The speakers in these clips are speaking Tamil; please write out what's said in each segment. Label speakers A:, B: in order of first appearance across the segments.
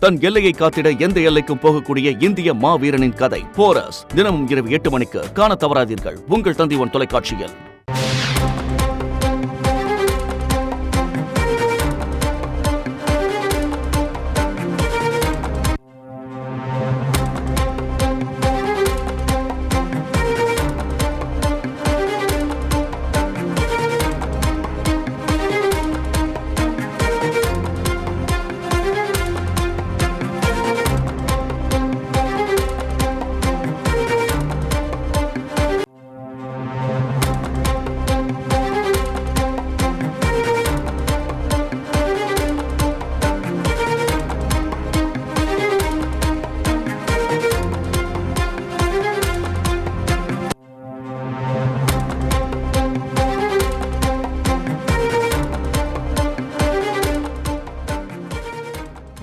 A: தன் எல்லையை காத்திட எந்த எல்லைக்கும் போகக்கூடிய இந்திய மாவீரனின் கதை போரஸ் தினமும் இரவு 8 மணிக்கு காண தவறாதீர்கள். உங்கள் தந்தி ஒன் தொலைக்காட்சியில்.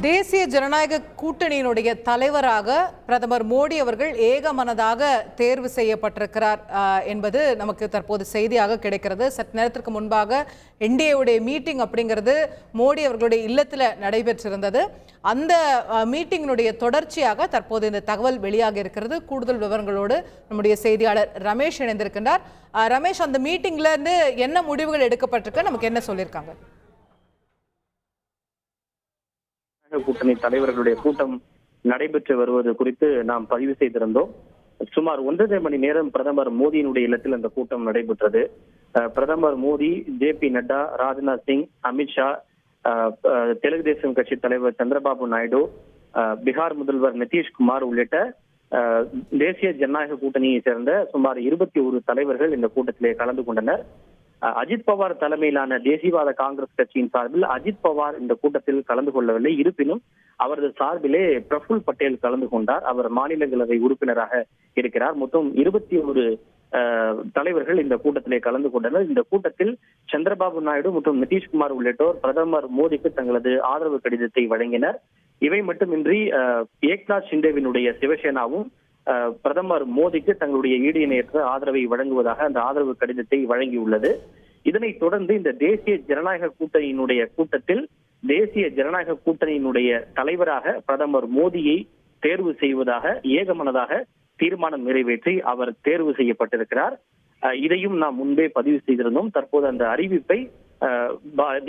B: தேசிய ஜனநாயக கூட்டணியினுடைய தலைவராக பிரதமர் மோடி அவர்கள் ஏகமனதாக தேர்வு செய்யப்பட்டிருக்கிறார் என்பது நமக்கு தற்போது செய்தியாக கிடைக்கிறது. சற்று நேரத்திற்கு முன்பாக என்டிஏவுடைய மீட்டிங் அப்படிங்கிறது மோடி அவர்களுடைய இல்லத்தில் நடைபெற்றிருந்தது. அந்த மீட்டிங்கினுடைய தொடர்ச்சியாக தற்போது இந்த தகவல் வெளியாக இருக்கிறது. கூடுதல் விவரங்களோடு நம்முடைய செய்தியாளர் ரமேஷ் இணைந்திருக்கின்றார். ரமேஷ், அந்த மீட்டிங்ல இருந்து என்ன முடிவுகள் எடுக்கப்பட்டிருக்கு, நமக்கு என்ன சொல்லியிருக்காங்க?
C: கூட்டணி தலைவர்களுடைய கூட்டம் நடைபெற்று வருவது குறித்து நாம் பதிவு செய்திருந்தோம். சுமார் 1.5 மணி நேரம் பிரதமர் மோடியினுடைய இல்லத்தில் அந்த கூட்டம் நடைபெற்றது. பிரதமர் மோடி, JP நட்டா, ராஜ்நாத் சிங், அமித்ஷா, தெலுங்கு தேசம் கட்சி தலைவர் சந்திரபாபு நாயுடு, பீகார் முதல்வர் நிதிஷ்குமார் உள்ளிட்ட தேசிய ஜனநாயக கூட்டணியை சேர்ந்த சுமார் 21 தலைவர்கள் இந்த கூட்டத்திலே கலந்து கொண்டனர். அஜித் பவார் தலைமையிலான தேசியவாத காங்கிரஸ் கட்சியின் சார்பில் அஜித் பவார் இந்த கூட்டத்தில் கலந்து கொள்ளவில்லை. இருப்பினும் அவரது சார்பிலே பிரஃபுல் பட்டேல் கலந்து கொண்டார். அவர் மாநிலங்களவை உறுப்பினராக இருக்கிறார். மொத்தம் 21 தலைவர்கள் இந்த கூட்டத்திலே கலந்து கொண்டனர். இந்த கூட்டத்தில் சந்திரபாபு நாயுடு மற்றும் நிதிஷ்குமார் உள்ளிட்டோர் பிரதமர் மோடிக்கு தங்களது ஆதரவு கடிதத்தை வழங்கினர். இவை மட்டுமின்றி ஏக்நாத் ஷிண்டேவினுடைய சிவசேனாவும் பிரதமர் மோடிக்கு தங்களுடைய ஈடு இணையற்ற ஆதரவை வழங்குவதாக அந்த ஆதரவு கடிதத்தை வழங்கியுள்ளது. இதனைத் தொடர்ந்து இந்த தேசிய ஜனநாயக கூட்டணியினுடைய கூட்டத்தில் தேசிய ஜனநாயக கூட்டணியினுடைய தலைவராக பிரதமர் மோடியை தேர்வு செய்வதாக ஏகமனதாக தீர்மானம் நிறைவேற்றி அவர் தேர்வு செய்யப்பட்டிருக்கிறார். இதையும் நாம் முன்பே பதிவு செய்திருந்தோம். தற்போது அந்த அறிவிப்பை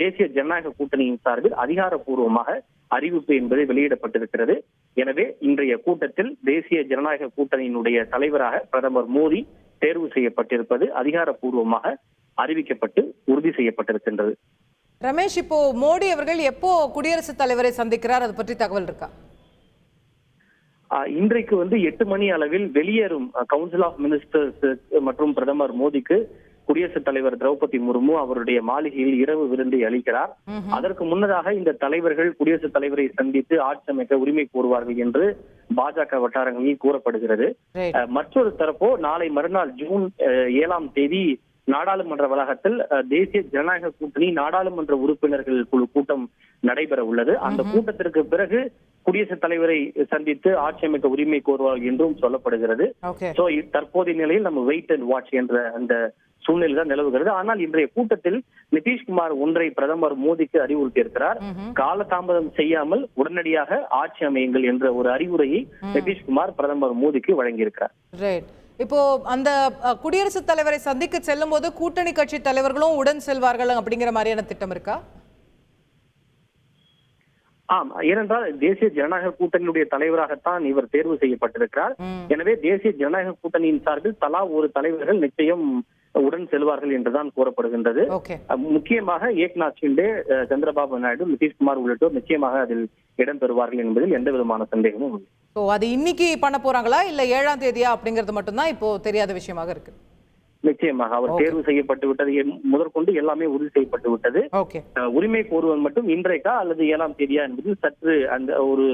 C: தேசிய ஜனநாயக கூட்டணியின் சார்பில் அதிகாரப்பூர்வமாக அறிவிப்பு என்பது வெளியிடப்பட்டிருக்கிறது. எனவே இன்றைய கூட்டத்தில் தேசிய ஜனநாயக கூட்டணியினுடைய தலைவராக பிரதமர் மோடி தேர்வு செய்யப்பட்டிருப்பது அதிகாரப்பூர்வமாக அறிவிக்கப்பட்டு உறுதி செய்யப்பட்டிருக்கின்றது.
B: ரமேஷ், இப்போ மோடி அவர்கள் எப்போ குடியரசுத் தலைவரை சந்திக்கிறார், அது பற்றி தகவல் இருக்கா?
C: இன்றைக்கு 8 மணி அளவில் வெளியேறும் கவுன்சில் ஆஃப் மினிஸ்டர்ஸ் மற்றும் பிரதமர் மோடிக்கு குடியரசுத் தலைவர் திரௌபதி முர்மு அவருடைய மாளிகையில் இரவு விருந்தை அளிக்கிறார். அதற்கு முன்னதாக இந்த தலைவர்கள் குடியரசுத் தலைவரை சந்தித்து ஆட்சி அமைக்க உரிமை கோருவார்கள் என்று பாஜக வட்டாரங்களில் கூறப்படுகிறது. மற்றொரு தரப்போ நாளை மறுநாள் ஜூன் 7ஆம் தேதி நாடாளுமன்ற வளாகத்தில் தேசிய ஜனநாயக கூட்டணி நாடாளுமன்ற உறுப்பினர்கள் குழு கூட்டம் நடைபெற உள்ளது. அந்த கூட்டத்திற்கு பிறகு குடியரசுத் தலைவரை சந்தித்து ஆட்சி அமைக்க உரிமை கோருவார் என்றும் சொல்லப்படுகிறது. சோ தற்போதைய நிலையில் நம்ம வெயிட் அண்ட் வாட்ச் என்ற அந்த சூழ்நிலை தான் நிலவுகிறது. ஆனால் இன்றைய கூட்டத்தில் நிதிஷ்குமார் ஒன்றை பிரதமர் மோடிக்கு அறிவுறுத்தியிருக்கிறார். காலதாமதம் செய்யாமல் உடனடியாக ஆட்சி அமையுங்கள் என்ற ஒரு அறிவுரையை நிதிஷ்குமார் பிரதமர் மோடிக்கு வழங்கியிருக்கிறார்.
B: இப்போ அந்த குடியரசுத் தலைவரை சந்திக்க செல்லும் போது கூட்டணி கட்சி தலைவர்களும் உடன் செல்வார்கள் அப்படிங்கிற மாதிரியான திட்டம் இருக்கா?
C: ஆம், ஏனென்றால் தேசிய ஜனநாயக கூட்டணியுடைய தலைவராகத்தான் இவர் தேர்வு செய்யப்பட்டிருக்கிறார். எனவே தேசிய ஜனநாயக கூட்டணியின் சார்பில் தலா ஒரு தலைவர்கள் நிச்சயம் உடன் செல்வார்கள் என்றுதான் கூறப்படுகின்றது. முக்கியமாக ஏக்நாத் ஷிண்டே, சந்திரபாபு நாயுடு, நிதிஷ்குமார் உள்ளிட்டோர் நிச்சயமாக அதில் இடம்பெறுவார்கள் என்பதில் எந்த விதமான சந்தேகமும் இல்லை.
B: அது இன்னைக்கு பண்ண போறாங்களா இல்ல 7ஆம் தேதியா அப்படிங்கிறது மட்டும்தான் இப்போ தெரியாத விஷயமாக இருக்கு.
C: நிச்சயமாக அவர் தேர்வு செய்யப்பட்டு விட்டது முதற்கொண்டு எல்லாமே உறுதி செய்யப்பட்டு விட்டது. உரிமை கோருவது மட்டும் இன்றைக்கா அல்லது 7ஆம் தேதியா என்பது சற்று அந்த ஒரு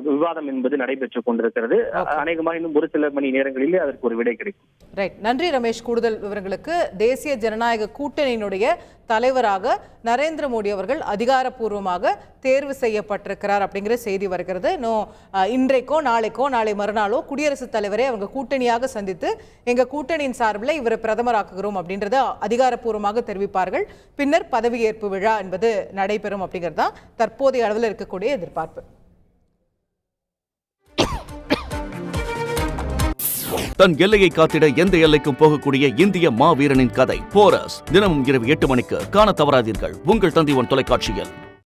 C: விவாதம் என்பது நடைபெற்றுக் கொண்டிருக்கிறது. அநேகமாக இன்னும் ஒரு சில மணி நேரங்களிலே அதற்கு ஒரு விடை கிடைக்கும்.
B: ரைட், நன்றி ரமேஷ். கூடுதல் விவரங்களுக்கு. தேசிய ஜனநாயக கூட்டணியினுடைய தலைவராக நரேந்திர மோடி அவர்கள் அதிகாரப்பூர்வமாக தேர்வு செய்யப்பட்டிருக்கிறார் அப்படிங்கிற செய்தி வருகிறது. இன்னும் இன்றைக்கோ நாளைக்கோ நாளை மறுநாளோ குடியரசுத் தலைவரை அவங்க கூட்டணியாக சந்தித்து எங்க கூட்டணியின் சார்பில் இவரை பிரதமராக்குகிறோம் அப்படின்றத அதிகாரப்பூர்வமாக தெரிவிப்பார்கள். பின்னர் பதவியேற்பு விழா என்பது நடைபெறும் அப்படிங்கிறது தான் தற்போதைய அளவில் இருக்கக்கூடிய எதிர்பார்ப்பு.
A: தன் எல்லையை காத்திட எந்த எல்லைக்கும் போகக்கூடிய இந்திய மாவீரனின் கதை போரஸ் தினமும் இரவு 8 மணிக்கு காண தவறாதீர்கள் உங்கள் தந்தி ஒன் தொலைக்காட்சியில்.